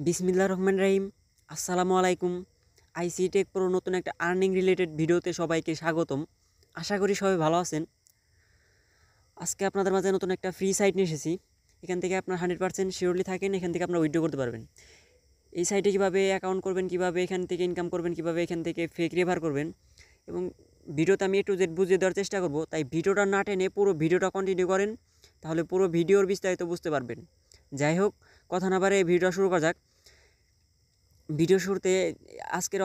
বিসমিল্লাহির রহমানির রহিম। আসসালামু আলাইকুম। আইসি টেক প্রো নতুন একটা আর্নিং রিলেটেড ভিডিওতে সবাইকে স্বাগতম। আশা করি সবাই ভালো আছেন। আজকে আপনাদের মাঝে নতুন একটা ফ্রি সাইট নিয়ে এসেছি। এখান থেকে আপনার 100% শিওরলি থাকেন, এখান থেকে আপনারা উইথড্র করতে পারবেন। এই সাইটে কীভাবে অ্যাকাউন্ট করবেন, কীভাবে এখান থেকে ইনকাম করবেন, কীভাবে এখান থেকে ফেক রেফার করবেন এবং ভিডিওতে আমি একটু বুঝিয়ে দেওয়ার চেষ্টা করব। তাই ভিডিওটা না টেনে পুরো ভিডিওটা কন্টিনিউ করেন, তাহলে পুরো ভিডিওর বিস্তারিত বুঝতে পারবেন। যাই হোক, কথা না বাড়িয়ে ভিডিওটা শুরু করা যাক। ভিডিও শুরুতে আজকের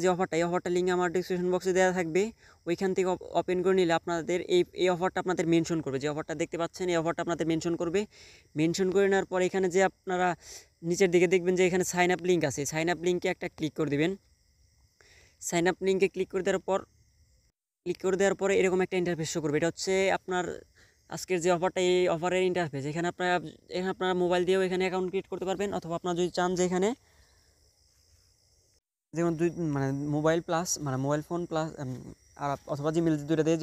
যে অফারটা, এই অফারটা লিঙ্ক আমার ডিসক্রিপশন বক্সে দেওয়া থাকবে। ওইখান থেকে ওপেন করে নিলে আপনাদের এই অফারটা আপনাদের মেনশন করবে। যে অফারটা দেখতে পাচ্ছেন, এই অফারটা আপনাদের মেনশন করবে। মেনশন করে নেওয়ার পর এখানে যে আপনারা নিচের দিকে দেখবেন যে এখানে সাইন আপ লিঙ্ক আছে। সাইন আপ লিঙ্কে একটা ক্লিক করে দেবেন। সাইন আপ লিঙ্কে ক্লিক করে দেওয়ার পরে এরকম একটা ইন্টারফেস শো করবে। এটা হচ্ছে আপনার আজকের যে অফারটা, এই অফারের ইন্টারফেস। এখানে আপনারা মোবাইল দিয়েও এখানে অ্যাকাউন্ট ক্রিয়েট করতে পারবেন, অথবা আপনারা যদি চান যে এখানে যেমন মোবাইল ফোন প্লাস আর অথবা জিমেল, দুইটা দিয়ে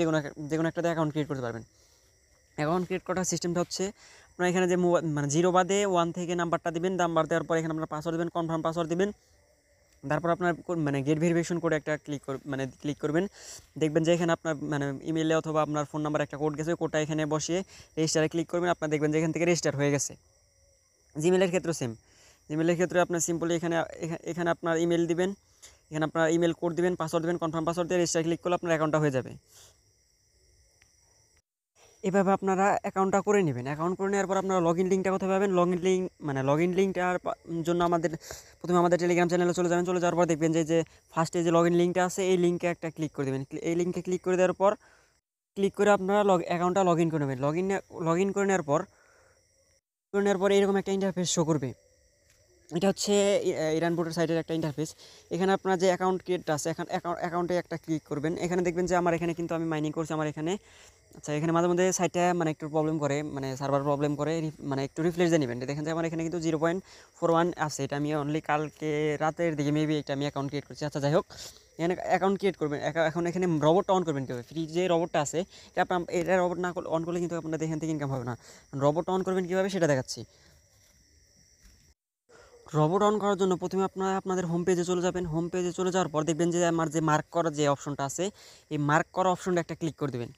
যে কোনো একটাতে অ্যাকাউন্ট ক্রিয়েট করতে পারবেন। অ্যাকাউন্ট ক্রিয়েট করার সিস্টেমটা হচ্ছে আপনার এখানে যে জিরো বাদে 1 থেকে নাম্বারটা দিবেন। নাম্বার দেওয়ার পর এখানে আপনার পাসওয়ার্ড দেবেন, কনফার্ম পাসওয়ার্ড দিবেন। তারপর আপনার গেট ভেরিফিকেশন কোড একটা ক্লিক করবেন। দেখবেন যে এখানে আপনার ইমেলে অথবা আপনার ফোন নাম্বার একটা কোড গেছে, কোডটা এখানে বসিয়ে রেজিস্টারে ক্লিক করবেন। আপনার দেখবেন যে এখান থেকে রেজিস্টার হয়ে গেছে। জিমেলের ক্ষেত্রে সেম। জিমেলের ক্ষেত্রে আপনার সিম্পলি এখানে আপনার ইমেল দিবেন, এখানে আপনার ইমেল কোড দিবেন, পাসওয়ার্ড দিবেন, কনফার্ম পাসওয়ার্ড দিয়ে রেজিস্টার ক্লিক করলে আপনার অ্যাকাউন্টটা হয়ে যাবে। এভাবে আপনারা অ্যাকাউন্টটা করে নেবেন। অ্যাকাউন্ট করে নেওয়ার পর আপনারা লগইন লিঙ্কটা কোথায় পাবেন? লগইন লিঙ্কটার জন্য প্রথমে আমাদের টেলিগ্রাম চ্যানেলে চলে যাবেন। চলে যাওয়ার পর দেখবেন যে ফার্স্টে যে লগইন লিঙ্কটা আছে, এই লিঙ্কে একটা ক্লিক করে দেবেন। এই লিঙ্কে ক্লিক করে দেওয়ার পর আপনারা অ্যাকাউন্টটা লগ ইন করে নেবেন। লগ ইন করে নেওয়ার পর এরকম একটা ইন্টারফেস শো করবে। এটা হচ্ছে ইরান বোর্ডের সাইটের একটা ইন্টারফেস। এখানে আপনার যে অ্যাকাউন্ট ক্রিয়েটটা আছে, অ্যাকাউন্টে একটা ক্লিক করবেন। এখানে দেখবেন যে আমার এখানে কিন্তু আমি মাইনিং করছি আমার এখানে। আচ্ছা, এখানে মাঝে মধ্যে সাইটটা একটু প্রবলেম করে, সার্ভার প্রবলেম করে, একটু রিফ্রেশ দিয়ে নেবেন। দেখেন যে আমার এখানে কিন্তু 0.41 আছে। এটা আমি অনলি কালকে রাতের দিকে মেবি এটা আমি অ্যাকাউন্ট ক্রিয়েট করছি। আচ্ছা, যাই হোক, এখানে অ্যাকাউন্ট ক্রিয়েট করবেন। এখন এখানে রবটটা অন করবেন কীভাবে? ফ্রি যে রবটটা আছে, এটা রবট না অন করলে কিন্তু আপনাদের এখান থেকে ইনকাম হবে না। রবটটা অন করবেন কীভাবে সেটা দেখাচ্ছি। রবট অন করার জন্য প্রথমে আপনারা আপনাদের হোম পেজে চলে যাবেন। হোম পেজে চলে যাওয়ার পর দেখবেন যে আমার যে মার্ক করার যে অপশনটা আছে, এই মার্ক করা অপশনটা একটা ক্লিক করে দেবেন।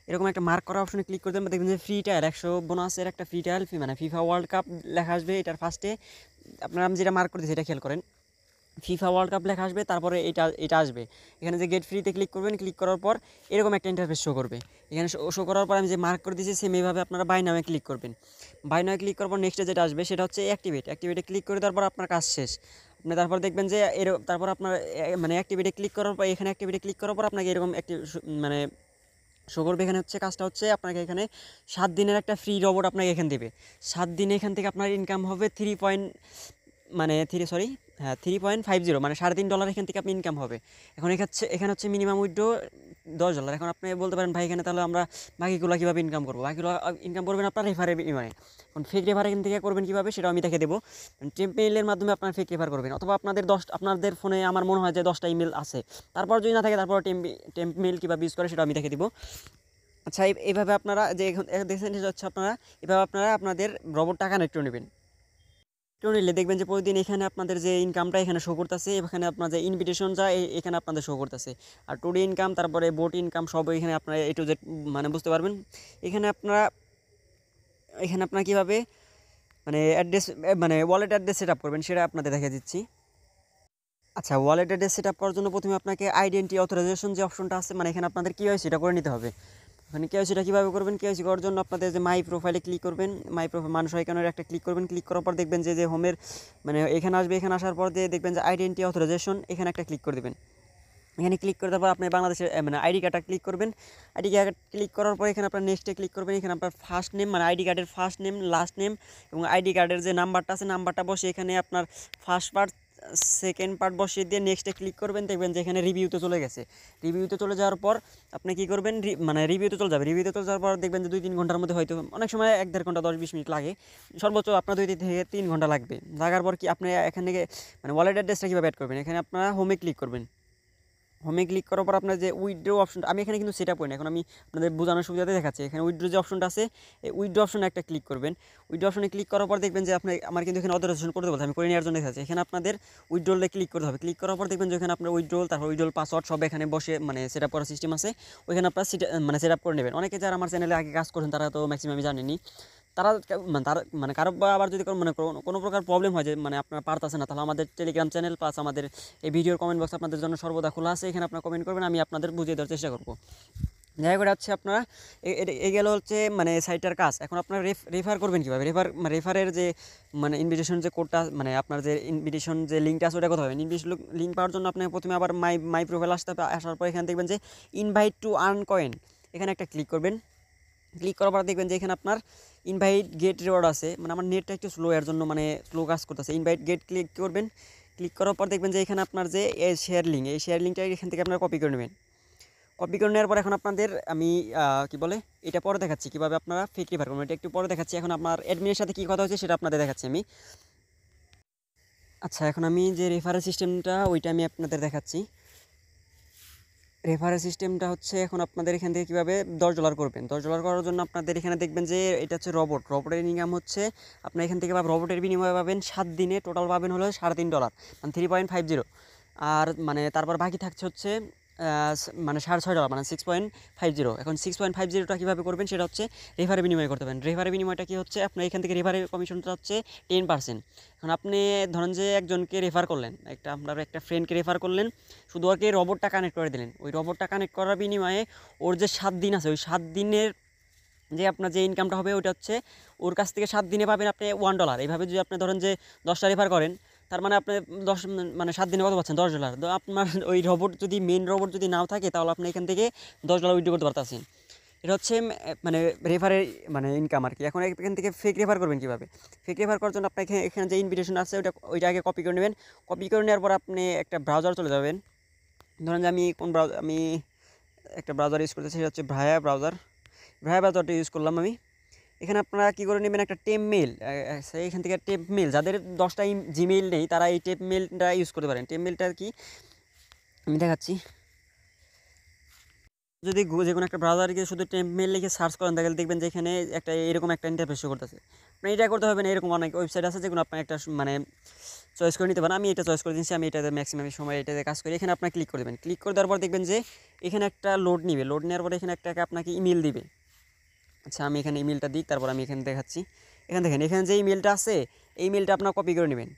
এরকম একটা মার্ক করা অপশনে ক্লিক করে দেবেন। দেখবেন যে ফ্রি ট্রায়াল 100 বোনাসের একটা free trial FIFA world cup লেখা আসবে। এটার ফার্স্টে আপনারা আমি যেটা মার্ক করে দিয়েছি এটা খেয়াল করেন। ফিফা ওয়ার্ল্ড কাপ লেখা আসবে, তারপরে এটা আসবে। এখানে যে গেট ফ্রিতে ক্লিক করবেন, ক্লিক করার পর এরকম একটা ইন্টারফেস শো করবে। এখানে শো করার পর আমি যে মার্ক করে দিয়েছি সেম এইভাবে আপনারা বাই নামে ক্লিক করবেন। বাই নামে ক্লিক করার পর নেক্সটে যেটা আসবে সেটা হচ্ছে অ্যাক্টিভেটে ক্লিক করে দেওয়ার পর আপনার কাজ শেষ। আপনি তারপর দেখবেন যে তারপর আপনার অ্যাক্টিভেটে ক্লিক করার পর অ্যাক্টিভেটে ক্লিক করার পর আপনাকে এরকম একটি শো করবে। এখানে হচ্ছে কাজটা হচ্ছে আপনাকে এখানে 7 দিনের একটা ফ্রি রবট আপনাকে এখানে দেবে। 7 দিনে এখান থেকে আপনার ইনকাম হবে 3.50 $3.5 এখান থেকে আপনি ইনকাম হবে। এখানে হচ্ছে মিনিমাম উইথড্র $10। এখন আপনি বলতে পারেন ভাই এখানে তাহলে আমরা বাকিগুলো কীভাবে ইনকাম করবো? বাকিগুলো ইনকাম করবেন আপনার রেফারের বিনিময়ে। এখন ফেক রেফার এখান থেকে করবেন কীভাবে সেটাও আমি দেখে দেবো। টেম্পমেইলের মাধ্যমে আপনার ফেক রেফার করবেন, অথবা আপনাদের ফোনে আমার মনে হয় যে 10টা ইমেল আছে, তারপর যদি না থাকে তারপর টেম্পমেইল কীভাবে ইউজ করে সেটা আমি দেখে দেবো। আচ্ছা, এইভাবে আপনারা যে দেখছেন হচ্ছে এভাবে আপনারা আপনাদের রবটটা কানেক্ট করে নেবেন। নিলে দেখবেন যে প্রতিদিন এখানে আপনাদের যে ইনকামটা এখানে শো করতেছে, এখানে আপনার যে ইনভিটেশন যা এখানে আপনাদের শো করতেছে। আর টুডে ইনকাম, তারপরে বোট ইনকাম সব এখানে আপনারা A to Z বুঝতে পারবেন। এখানে আপনারা কীভাবে address wallet address set up করবেন সেটা আপনাদের দেখে দিচ্ছি। আচ্ছা, ওয়ালেট অ্যাড্রেস সেট আপ করার জন্য প্রথমে আপনাকে আইডেন্টি অথরাইজেশন যে অপশনটা আছে, এখানে আপনাদের KYC এটা করে নিতে হবে। KYCটা কীভাবে করবেন? KYC করার জন্য আপনাদের যে মাই প্রোফাইলে ক্লিক করবেন। মাই প্রোফাইল মানুষ আইকনের একটা ক্লিক করবেন। ক্লিক করার পর দেখবেন যে হোমের এখানে আসবে। এখানে আসার পর দিয়ে দেখবেন যে আইডেন্টি অথরাইজেশন, এখানে একটা ক্লিক করে দেবেন। এখানে ক্লিক করে দেওয়ার পর আপনি বাংলাদেশের আইডি কার্ডটা ক্লিক করবেন। আইডি কার্ড ক্লিক করার পর এখানে আপনার নেক্সটে ক্লিক করবেন। এখানে আপনার ফার্স্ট নেম আইডি কার্ডের ফার্স্ট নেম, লাস্ট নেম এবং আইডি কার্ডের যে নাম্বারটা আছে নাম্বারটা বসে এখানে আপনার ফার্স্ট পার্ট সেকেন্ড পার্ট বসিয়ে দিয়ে নেক্সটে ক্লিক করবেন। দেখবেন যে এখানে রিভিউতে চলে গেছে। রিভিউতে চলে যাওয়ার পর আপনি কী করবেন? রিভিউতে চলে যাবে। রিভিউতে চলে যাওয়ার পর দেখবেন যে 2-3 ঘন্টার মধ্যে, হয়তো অনেক সময় 1-1.5 ঘন্টা 10-20 মিনিট লাগে, সর্বোচ্চ আপনার 2 থেকে 3 ঘন্টা লাগবে। লাগার পর কি আপনি এখান থেকে ওয়ালেট অ্যাড্রেসটা কীভাবে অ্যাড করবেন? এখানে আপনারা হোমে ক্লিক করবেন। হোমে ক্লিক করার পর আপনার যে উইথড্র অপশনটা, আমি এখানে কিন্তু সেট আপ করি না, এখন আমি আপনাদের বোঝানোর সুবিধাতে দেখাচ্ছি। এখানে উইথড্র যে অপশনটা আছে, এই উইথড্র অপশনে একটা ক্লিক করবেন। উইথড্র অপশনে ক্লিক করার পর দেখবেন যে আমার কিন্তু এখানে অথরাইজেশন করতে বলছে, আমি করে নেওয়ার জন্য দেখাচ্ছি। এখানে আপনাদের উইথড্রলে ক্লিক করতে হবে। ক্লিক করার পর দেখবেন যে এখানে আপনার উইথড্রল, তারপর উইথড্রল পাসওয়ার্ড সব এখানে বসে মানে সেট আপ করার সিস্টেম আছে, ওইখানে আপনার সেট আপ করে নেবেন। অনেকে যারা আমার চ্যানেলে আগে কাজ করেন তারা তো ম্যাক্সিমাম জানেনি। তার কারো আবার যদি কোনো প্রকার প্রবলেম হয় যে মানে আপনারা পারতেছেন না, তাহলে আমাদের টেলিগ্রাম চ্যানেল প্লাস আমাদের এই ভিডিওর কমেন্ট বক্স আপনাদের জন্য সর্বদা খোলা আছে, এখানে আপনারা কমেন্ট করবেন, আমি আপনাদের বুঝিয়ে দেওয়ার চেষ্টা করবো। যাই করে হচ্ছে আপনারা এই গেল হচ্ছে মানে সাইটটার কাজ। এখন আপনারা রেফার করবেন কীভাবে, রেফারের যে মানে ইনভিটেশন যে কোডটা, মানে আপনার যে ইনভিটেশন যে লিঙ্কটা আছে ওটা কোথাও হবে। ইনভিটেশন লিঙ্ক পাওয়ার জন্য আপনাকে প্রথমে আবার মাই প্রোফাইল আসতে হবে। আসার পর এখানে দেখবেন যে ইনভাইট টু আর্ন কয়েন, এখানে একটা ক্লিক করবেন। ক্লিক করার পর দেখবেন যে এখানে আপনার ইনভাইট গেট রিওয়ার্ড আছে, মানে আমার নেটটা একটু স্লো, এর জন্য মানে স্লো কাজ করতেছে। ইনভাইট গেট ক্লিক করবেন। ক্লিক করার পর দেখবেন যে এখানে আপনার যে এই শেয়ার লিঙ্কটা এখান থেকে আপনারা কপি করে নেবেন। কপি করে নেওয়ার পর এখন আপনাদের আমি কি বলে এটা পরে দেখাচ্ছি কীভাবে আপনারা ফেক রেফার করবেন, এটা একটু পরে দেখাচ্ছি। এখন আপনার অ্যাডমিনের সাথে কী কথা হচ্ছে সেটা আপনাদের দেখাচ্ছি আমি। আচ্ছা, এখন আমি যে রেফারেল সিস্টেমটা ওইটা আমি আপনাদের দেখাচ্ছি। রেফারেল সিস্টেমটা হচ্ছে এখন আপনাদের এখান থেকে কীভাবে $10 করবেন। $10 করার জন্য আপনাদের এখানে দেখবেন যে এটা হচ্ছে রবটের ইনকাম হচ্ছে, আপনার এখান থেকে রবটের বিনিময়ে পাবেন 7 দিনে টোটাল পাবেন হলো $3.5, মানে 3.50। আর মানে তারপর বাকি থাকছে হচ্ছে মানে $6.5, মানে 6.50। এখন 6.50টা কীভাবে করবেন সেটা হচ্ছে রেফারে বিনিময় করতে পারেন। রেফারে বিনিময়টা কী হচ্ছে, আপনার এখান থেকে রেফারের কমিশনটা হচ্ছে 10%। এখন আপনি ধরেন যে একজনকে রেফার করলেন, আপনার একটা ফ্রেন্ডকে রেফার করলেন, শুধু ওকে রবটটা কানেক্ট করে দিলেন। ওই রবটটা কানেক্ট করার বিনিময়ে ওর যে 7 দিন আছে, ওই 7 দিনের যে আপনার যে ইনকামটা হবে ওইটা হচ্ছে ওর কাছ থেকে 7 দিনে পাবেন আপনি $1। এইভাবে যদি আপনি ধরেন যে 10টা রেফার করেন, তার মানে আপনি 10 মানে 7 দিনে কত পাচ্ছেন, $10। তো আপনার ওই রবট যদি মেন রবট যদি নাও থাকে, তাহলে আপনি এখান থেকে $10 উইথড্র করতে পারতেছেন। এটা হচ্ছে মানে রেফারের মানে ইনকাম আর কি। এখন এখান থেকে ফেক রেফার করবেন কীভাবে, ফেক রেফার করার জন্য আপনাকে এখানে যে ইনভিটেশন আছে ওইটা আগে কপি করে নেবেন। কপি করে নেওয়ার পর আপনি একটা ব্রাউজার চলে যাবেন। ধরেন যে আমি একটা ব্রাউজার ইউজ করতেছি, সেটা হচ্ছে ব্রাউজারটা ইউজ করলাম আমি। এখানে আপনারা কী করে নেবেন, একটা টেপ মেল, এখান থেকে টেপ মেল, যাদের 10টা জিমেইল নেই তারা এই টেপ মেলটা ইউজ করতে পারেন। টেপ মেলটা কি আমি দেখাচ্ছি। যদি যে কোনো একটা ব্রাউজারে গিয়ে শুধু টেপ মেল লিখে সার্চ করেন, তাহলে দেখবেন যে এখানে এরকম একটা ইন্টারফেস শো করতেছে। আপনি এটা করতে হবে না, এরকম অনেক ওয়েবসাইট আছে যেগুলো আপনার একটা মানে চয়েস করে নিতে পারেন। আমি এটা চয়েস করে দিচ্ছি, আমি এটাতে ম্যাক্সিমাম সময় এটাতে কাজ করি। এখানে আপনার ক্লিক করে দেবেন। ক্লিক করে দেওয়ার পর দেখবেন যে এখানে একটা লোড নিবে, লোড নেওয়ার পরে এখানে আপনাকে ইমেল দিবে। আচ্ছা, আমি এখানে ইমেলটা দিই, তারপর আমি এখানে দেখাচ্ছি। এখানে দেখেন, এখানে যে ইমেলটা আছে এই ইমেলটা আপনার কপি করে নেবেন।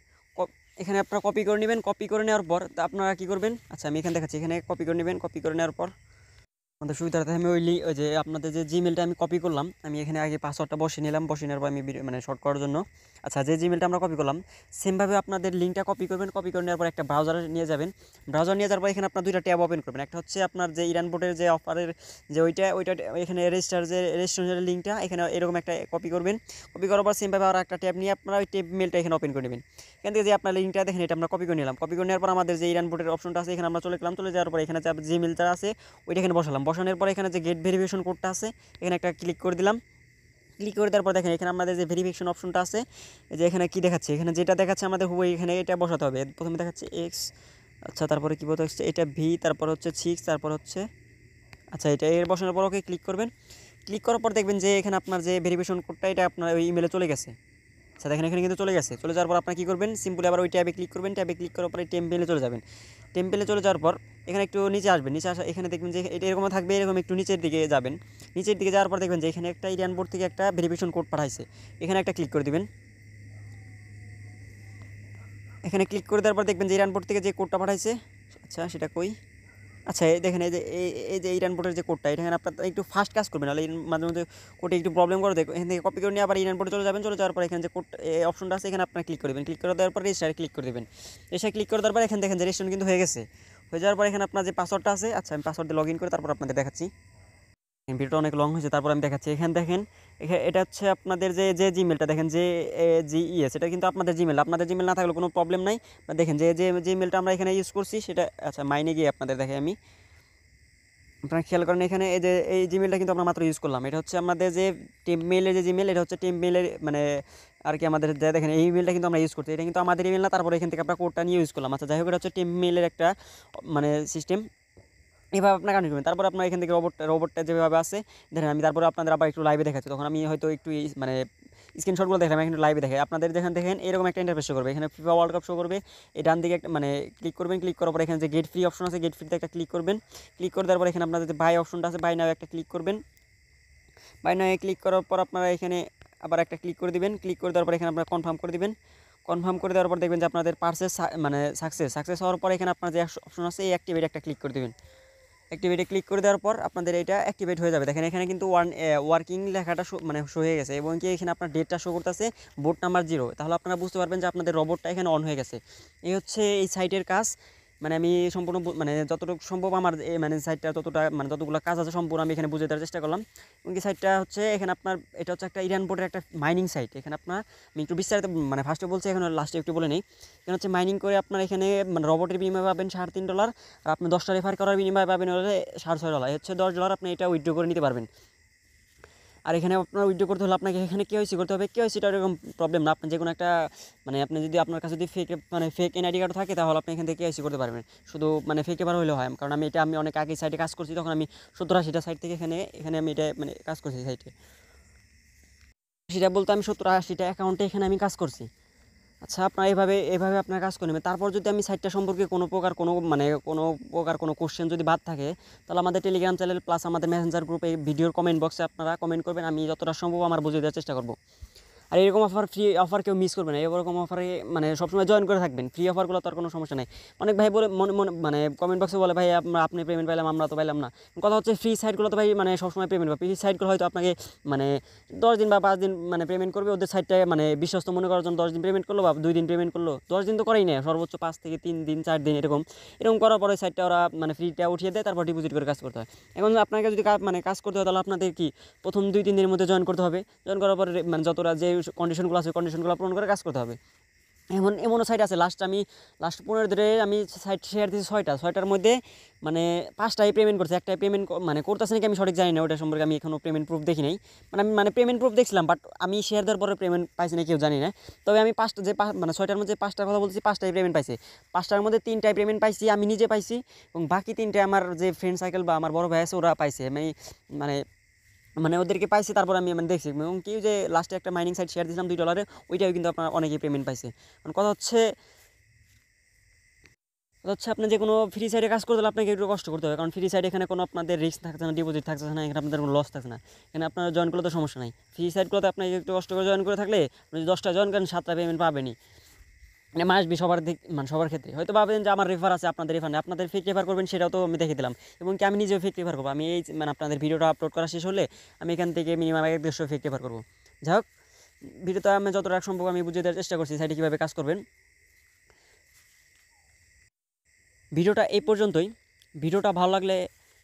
এখানে আপনারা কপি করে নেবেন। কপি করে নেওয়ার পর আপনারা কী করবেন, আচ্ছা আমি এখানে দেখাচ্ছি। এখানে কপি করে নেবেন। কপি করে নেওয়ার পর আমাদের সুবিধার্থে আমি ওই যে আপনাদের যে জিমেলটা আমি কপি করলাম, আমি এখানে আগে পাসওয়ার্ডটা বসিয়ে নিলাম। বসিয়ে নেওয়ার পর আমি মানে শর্ট করার জন্য, আচ্ছা যে জিমেলটা আমরা কপি করলাম সেমভাবে আপনাদের লিঙ্কটা কপি করবেন। কপি করে নেওয়ার পর একটা ব্রাউজারে নিয়ে যাবেন। ব্রাউজার নিয়ে যাওয়ার পর এখানে আপনার 2টা ট্যাব ওপেন করবেন। একটা হচ্ছে আপনার যে ইরান বোর্ডের যে অফারের যে ওইটা এখানে রেজিস্ট্রেশনের লিঙ্কটা এখানে এরকম একটা কপি করবেন। কপি করার পর সেমভাবে আর একটা ট্যাব নিয়ে আপনারা ওই ট্যাব মেলটা এখানে ওপেন করে নেবেন। এখান থেকে যে আপনার লিঙ্কটা দেখেন এটা আমরা কপি করে নিলাম। কপি করে নেওয়ার পর আমাদের যে ইরান বোর্ডের অপশনটা আছে এখানে আমরা চলে গেলাম। চলে যাওয়ার পর এখানে যে জিমেলটা আছে ওইটা এখানে বসালাম। বসানোর পর এখানে যে গেট ভেরিফিকেশন কোডটা আছে এখানে একটা ক্লিক করে দিলাম। ক্লিক করে দেওয়ার পর দেখেন এখানে আমাদের যে ভেরিফিকেশন অপশনটা আছে, যে এখানে কি দেখাচ্ছে, এখানে যেটা দেখাচ্ছে আমাদের এখানে এটা বসাতে হবে। প্রথমে দেখাচ্ছে এক্স, আচ্ছা তারপরে কী বলতে হচ্ছে এটা ভি, তারপর হচ্ছে 6, তারপর হচ্ছে আচ্ছা এটা এর বসানোর পর ওকে ক্লিক করবেন। ক্লিক করার পর দেখবেন যে এখানে আপনার যে ভেরিফিকেশন কোডটা এটা আপনার ওই ইমেলে চলে গেছে। আচ্ছা দেখেন এখানে কিন্তু চলে গেছে। চলে যাওয়ার পর আপনার কী করবেন, সিম্পলি আবার ওই ট্যাবে ক্লিক করবেন। ট্যাবে ক্লিক করার পর এই টেম্পেলে চলে যাবেন। টেম্পেলে চলে যাওয়ার পর এখানে একটু নিচে আসবেন। নিচে আসা এখানে দেখবেন যে এটা এরকম থাকবে, এরকম একটু নিচের দিকে যাবেন। নিচের দিকে যাওয়ার পর দেখবেন যে এখানে একটা ইরান বোর্ড থেকে একটা ভেরিফিকেশন কোড পাঠাইছে, এখানে একটা ক্লিক করে দিবেন। এখানে ক্লিক করে দেওয়ার পর দেখবেন যে ইরান বোর্ড থেকে যে কোডটা পাঠাইছে, আচ্ছা সেটা কই, আচ্ছা এই দেখেন এই যে ইরান বোর্ডের যে কোডটা, এখানে আপনার একটু ফাস্ট কাজ করবেন, নাহলে মাঝে মধ্যে কোডে একটু প্রবলেম করে দেখো। এখান থেকে কপি করে নিয়ে আবার ইরান বোর্ডে চলে যাবেন। চলে যাওয়ার পর এখানে যে কোড অপশনটা আছে এখানে আপনার ক্লিক করবেন। ক্লিক করে দেওয়ার পর রেজিস্টারে ক্লিক করে দেবেন। রেজিস্টারে ক্লিক করে দেওয়ার পর এখানে দেখেন যে রেজিস্ট্রেশন কিন্তু হয়ে গেছে। হয়ে যাওয়ার পর এখানে আপনার যে পাসওয়ার্ডটা আছে, আচ্ছা আমি পাসওয়ার্ড দিয়ে লগ ইন করে তারপর আপনাদের দেখাচ্ছি। ভিডিওটা অনেক লং হয়েছে, তারপর আমি দেখাচ্ছি। এখানে দেখেন এটা হচ্ছে আপনাদের যে জিমেলটা দেখেন যে জিইএস, এটা কিন্তু আপনাদের জিমেল। আপনাদের জিমেল না থাকলে কোনো প্রবলেম নাই। দেখেন যে জিমেলটা আমরা এখানে ইউজ করছি সেটা, আচ্ছা মাইনে গিয়ে আপনাদের দেখে আমি, আপনারা খেয়াল করেন এখানে এই জিমেলটা কিন্তু আমরা মাত্র ইউজ করলাম। এটা হচ্ছে আমাদের যে টেম্প মেলের যে জিমেল, এটা হচ্ছে টেম্প মেলের মানে আর কি আমাদের দেখেন এই ইমেলটা কিন্তু আমরা ইউজ করছি। এটা কিন্তু আমাদের ইমেল না, তারপরে এখান থেকে আমরা কোডটা নিয়ে ইউজ করলাম। আচ্ছা যাই হোক, এটা হচ্ছে টেম্প মেলের একটা মানে সিস্টেম। এভাবে আপনার কানেক্ট করবেন। তারপর আপনার এখান থেকে রোবটটা যেভাবে আছে দেখেন, আমি তারপরে আপনাদের আবার একটু লাইভে দেখাচ্ছি। তখন আমি হয়তো একটু মানে স্ক্রিনশটগুলো দেখলাম, এখানে লাইভে দেখে আপনাদের যেখানে দেখেন এরকম একটা ইন্টারফেস শো করবে। এখানে ফিফা ওয়ার্ল্ড কাপ শো করবে। এই ডান দিকে একটা মানে ক্লিক করবেন, ক্লিক করার পর এখানে যে গেট ফ্রি অপশন আছে, গেট ফ্রিতে একটা ক্লিক করবেন। ক্লিক করে দেওয়ার পর এখানে আপনাদের যে বাই অপশনটা আছে, বাই নাও একটা ক্লিক করবেন। বাই নাও ক্লিক করার পর আপনারা এখানে আবার একটা ক্লিক করে দিবেন। ক্লিক করে দেওয়ার পর এখানে আপনারা কনফার্ম করে দিবেন। কনফার্ম করে দেওয়ার পর দেখবেন যে আপনাদের পার্সেস মানে সাকসেস হওয়ার পর এখানে আপনার যে অপশন আছে এই অ্যাক্টিভেট একটা ক্লিক করে দিবেন। অ্যাক্টিভেটে ক্লিক করে দেওয়ার পর আপনাদের এটা অ্যাক্টিভেট হয়ে যাবে। দেখেন এখানে কিন্তু ওয়ার্কিং লেখাটা মানে শো হয়ে গেছে, এবং কি এখানে আপনার ডেটটা শো করতেছে বোট নাম্বার 0। তাহলে আপনারা বুঝতে পারবেন যে আপনাদের রোবটটা এখানে অন হয়ে গেছে। এই হচ্ছে এই সাইটের কাজ। মানে আমি সম্পূর্ণ মানে যতটুকু সম্ভব আমার মানে সাইটটা যতগুলো কাজ আছে সম্পূর্ণ আমি এখানে বুঝে দেওয়ার চেষ্টা করলাম। এবং কি সাইটটা হচ্ছে এখানে আপনার এটা হচ্ছে একটা ইরান বোর্ডের একটা মাইনিং সাইট। এখানে আপনার আমি একটু বিস্তারিত মানে ফার্স্টে বলছি, এখন লাস্টে একটু বলে নেই। এখানে হচ্ছে মাইনিং করে আপনার এখানে মানে রোবটের বিনিময়ে পাবেন $3.5, আর আপনি 10টা রেফার করার বিনিময়ে পাবেন হলে $6.5। হচ্ছে $10 আপনি এটা উইথড্র করে নিতে পারবেন। আর এখানে আপনার উইথড্র করতে হলে আপনাকে এখানে কেওয়াইসি করতে হবে। কেওয়াইসিটা এরকম প্রবলেম না, আপনি যে কোনো একটা মানে আপনি যদি আপনার কাছে যদি ফেক এনআইডি কার্ড থাকে তাহলে আপনি এখান থেকে কেওয়াইসি করতে পারবেন। শুধু মানে ফেক এবার হলেও হয়, কারণ আমি অনেক আগে সাইটে কাজ করছি, তখন আমি 70-80টা সাইট থেকে এখানে আমি এটা মানে কাজ করছি সাইটে। সেটা বলতে আমি 70-80টা অ্যাকাউন্টে এখানে আমি কাজ করছি। আচ্ছা, আপনার এভাবে আপনার কাজ করে নেবেন। তারপর যদি আমি সাইটটা সম্পর্কে কোনো কোশ্চেন যদি বাদ থাকে, তাহলে আমাদের টেলিগ্রাম চ্যানেল প্লাস আমাদের মেসেঞ্জার গ্রুপে ভিডিওর কমেন্ট বক্সে আপনারা কমেন্ট করবেন, আমি যতটা সম্ভব আমার বুঝিয়ে দেওয়ার চেষ্টা করব। আর এরকম ফ্রি অফার কেউ মিস করবে না। এরকম অফারে মানে সবসময় জয়েন করে থাকবেন। ফ্রি অফারগুলো তো আর কোনো সমস্যা নেই। অনেক ভাই বলে মনে মানে কমেন্ট বক্সে বলে, ভাই আপনি পেমেন্ট পাইলাম, আমরা তো পাইলাম না। কথা হচ্ছে ফ্রি সাইটগুলো তো ভাই মানে সবসময় পেমেন্ট পাবে। ফ্রি সাইটগুলো হয়তো আপনাকে মানে 10 দিন বা 5 দিন মানে পেমেন্ট করবে। ওদের সাইটটা মানে বিশ্বস্ত মনে করার জন্য 10 দিন পেমেন্ট করলো বা 2 দিন পেমেন্ট করলো। 10 দিন তো করেই নেয়, সর্বোচ্চ 5 থেকে 3 দিন 4 দিন এরকম করার পরে সাইটটা ওরা মানে ফ্রিটা উঠিয়ে দেয়, তারপর ডিপোজিট করে কাজ করতে হয়। এখন আপনাকে যদি মানে কাজ করতে হয়, তাহলে আপনাদের কি প্রথম 2-3 দিনের মধ্যে জয়েন করতে হবে। জয়েন করার পরে মানে যতটা যে কন্ডিশনগুলো আছে কন্ডিশনগুলো পূরণ করে কাজ করতে হবে। এমনও সাইট আছে, আমি লাস্ট 15 দিনে আমি সাইট শেয়ার দিয়েছি 6টার মধ্যে মানে 5টাই পেমেন্ট করছে, একটাই পেমেন্ট মানে করতেছে নাকি আমি সঠিক জানি না, ওটা সম্পর্কে আমি এখনও পেমেন্ট প্রুফ দেখি নাই। আমি পেমেন্ট প্রুফ দেখছিলাম, বাট আমি শেয়ার দেওয়ার পরে পেমেন্ট পাইছি না কেউ জানি না। তবে আমি 6টার মধ্যে 5টার কথা বলছি, 5টাই পেমেন্ট পাইছে। 5টার মধ্যে 3টাই পেমেন্ট পাইছি, আমি নিজে পাইছি, এবং বাকি 3টায় আমার যে ফ্রেন্ড সার্কেল বা আমার বড় ভাই আছে ওরা পাইছে। আমি মানে মানে ওদেরকে পাইছে, তারপর আমি মানে দেখছি, এবং কি যে লাস্টে একটা মাইনিং সাইট শেয়ার দিয়েছিলাম $2, ওইটাও কিন্তু আপনার অনেকেই পেমেন্ট পাইছে। কারণ কথা হচ্ছে আপনি যে কোনো ফ্রি সাইডে কাজ করতে হলে আপনাকে একটু কষ্ট করতে হবে, কারণ ফ্রি সাইড এখানে কোনো আপনাদের রিস্ক থাকছে না, ডিপোজিট থাকছে না, এখানে আপনাদের কোনো লস থাকছে না। এখানে আপনার জয়েন করলে তো সমস্যা নাই। ফ্রি সাইডগুলোতে আপনাকে একটু কষ্ট করে জয়েন করে থাকলে আপনি যদি 10টা জয়েন করেন 7টা পেমেন্ট পাবেনই। মানে মাসবি সবার ক্ষেত্রে হয়তো ভাবেন যে আমার রেফার আছে, আপনাদের রেফার নেই, আপনাদের ফেক রেফার করবেন সেটাও তো আমি দেখে দিলাম। এবং কি আমি নিজেও ফেক রেফার করবো। আমি এই মানে আপনাদের ভিডিওটা আপলোড করা শেষ হলে আমি এখান থেকে মিনিমাম 150 ফেক রেফার করবো। যাই হোক, ভিডিওটা আমি যতটা সম্ভব আমি বুঝিয়ে দেওয়ার চেষ্টা করছি সাইটে কীভাবে কাজ করবেন। ভিডিওটা এই পর্যন্তই। ভিডিওটা ভালো লাগলে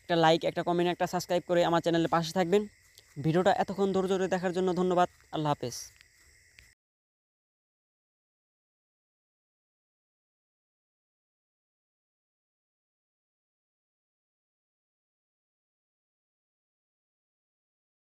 একটা লাইক, একটা কমেন্ট, একটা সাবস্ক্রাইব করে আমার চ্যানেলের পাশে থাকবেন। ভিডিওটা এতক্ষণ ধৈর্য ধরে দেখার জন্য ধন্যবাদ। আল্লাহ হাফেজ।